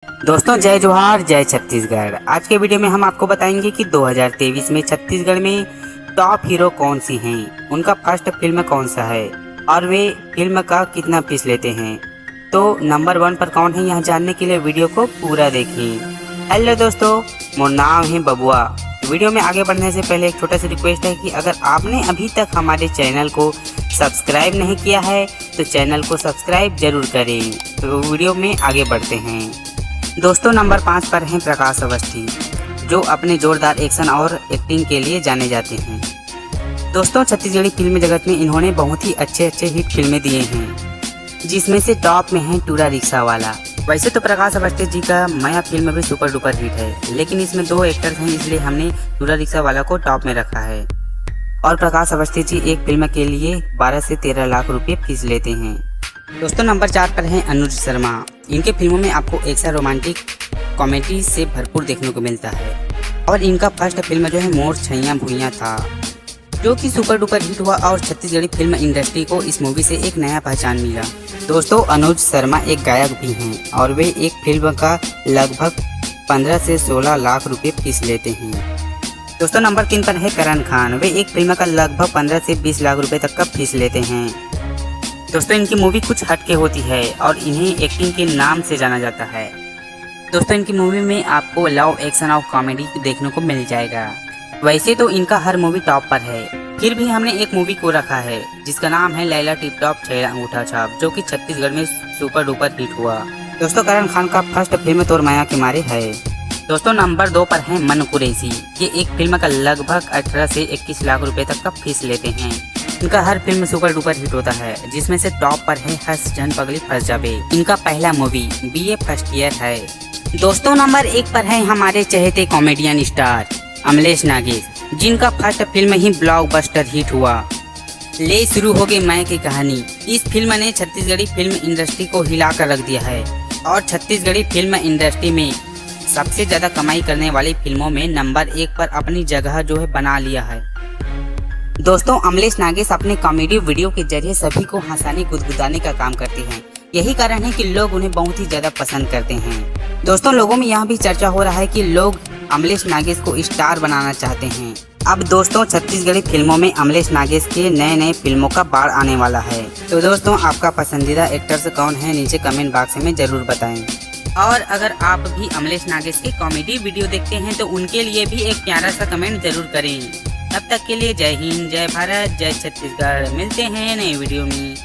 दोस्तों जय जोहार जय छत्तीसगढ़। आज के वीडियो में हम आपको बताएंगे कि 2023 में छत्तीसगढ़ में टॉप हीरो कौन सी हैं, उनका फर्स्ट फिल्म कौन सा है और वे फिल्म का कितना फीस लेते हैं। तो नंबर 1 पर कौन है, यह जानने के लिए वीडियो को पूरा देखें। हेलो दोस्तों, मोर नाम है बबुआ। वीडियो में आगे बढ़ने से पहले एक छोटा सा रिक्वेस्ट है कि अगर आपने अभी तक हमारे चैनल को सब्सक्राइब नहीं किया है तो चैनल को सब्सक्राइब जरूर करें। तो वीडियो में आगे बढ़ते हैं। दोस्तों नंबर 5 पर हैं प्रकाश अवस्थी, जो अपने जोरदार एक्शन और एक्टिंग के लिए जाने जाते हैं। दोस्तों छत्तीसगढ़ी फिल्म जगत में इन्होंने बहुत ही अच्छे हिट फिल्में दिए हैं, जिसमें से टॉप में है टूरा रिक्शा वाला। वैसे तो प्रकाश अवस्थी जी का माया फिल्म भी सुपर डुपर हिट है, लेकिन इसमें 2 एक्टर्स हैं, इसलिए हमने टूरा रिक्शा वाला को टॉप में रखा है। और प्रकाश अवस्थी जी एक फिल्म के लिए 12 से 13 लाख रुपए फीस लेते हैं। दोस्तों नंबर 4 पर हैं अनुज शर्मा। इनके फिल्मों में आपको एक्शन, रोमांटिक, कॉमेडी से भरपूर देखने को मिलता है। और इनका फर्स्ट फिल्म जो है मोर छैया भुइयां था, जो कि सुपर डुपर हिट हुआ और छत्तीसगढ़ी फिल्म इंडस्ट्री को इस मूवी से एक नया पहचान मिला। दोस्तों अनुज शर्मा एक गायक भी हैं और वे एक फिल्म का लगभग 15 से 16 लाख रुपए फीस लेते हैं। दोस्तों नंबर 3 पर है करण खान। वे एक फिल्म का लगभग 15 से 20 लाख रुपए तक का फीस लेते हैं। दोस्तों इनकी मूवी कुछ हटके होती है और इन्हें एक्टिंग के नाम से जाना जाता है। दोस्तों इनकी मूवी में आपको लव, एक्शन और कॉमेडी देखने को मिल जाएगा। वैसे तो इनका हर मूवी टॉप पर है, फिर भी हमने एक मूवी को रखा है जिसका नाम है लैला टिप टॉप छैला अंगूठा छाप, जो कि छत्तीसगढ़ में सुपर डुपर हिट हुआ। दोस्तों करण खान का फर्स्ट फिल्म तोर माया के मारे है। दोस्तों नंबर 2 पर है मन कुरैशी। ये एक फिल्म का लगभग 18 से 21 लाख रुपए तक का फीस लेते हैं। इनका हर फिल्म सुपर डुपर हिट होता है, जिसमें से टॉप पर है हंस जन पगली फंस जाबे। इनका पहला मूवी बीए फर्स्ट ईयर है। दोस्तों नंबर 1 पर है हमारे चहेते कॉमेडियन स्टार अमलेश नागेश, जिनका फर्स्ट फिल्म ही ब्लॉकबस्टर हिट हुआ। ले शुरू हो गई मैं की कहानी। इस फिल्म ने छत्तीसगढ़ी फिल्म इंडस्ट्री को हिलाकर रख दिया है और छत्तीसगढ़ी फिल्म इंडस्ट्री में सबसे ज्यादा कमाई करने वाली फिल्मों में नंबर 1 पर अपनी जगह जो है बना लिया है। दोस्तों अमलेश नागेश अपने कॉमेडी वीडियो के जरिए सभी को हंसाने गुदगुदाने का काम करते हैं। यही कारण है कि लोग उन्हें बहुत ही ज्यादा पसंद करते हैं। दोस्तों लोगों में यह भी चर्चा हो रहा है कि लोग अमलेश नागेश को स्टार बनाना चाहते हैं। अब दोस्तों छत्तीसगढ़ी फिल्मों में अमलेश नागेश के नए फिल्मों का बाढ़ आने वाला है। तो दोस्तों आपका पसंदीदा एक्टर्स कौन है, नीचे कमेंट बॉक्स में जरूर बताएं। और अगर आप भी अमलेश नागेश के कॉमेडी वीडियो देखते हैं तो उनके लिए भी एक प्यारा सा कमेंट जरूर करें। तब तक के लिए जय हिंद, जय भारत, जय छत्तीसगढ़। मिलते हैं नए वीडियो में।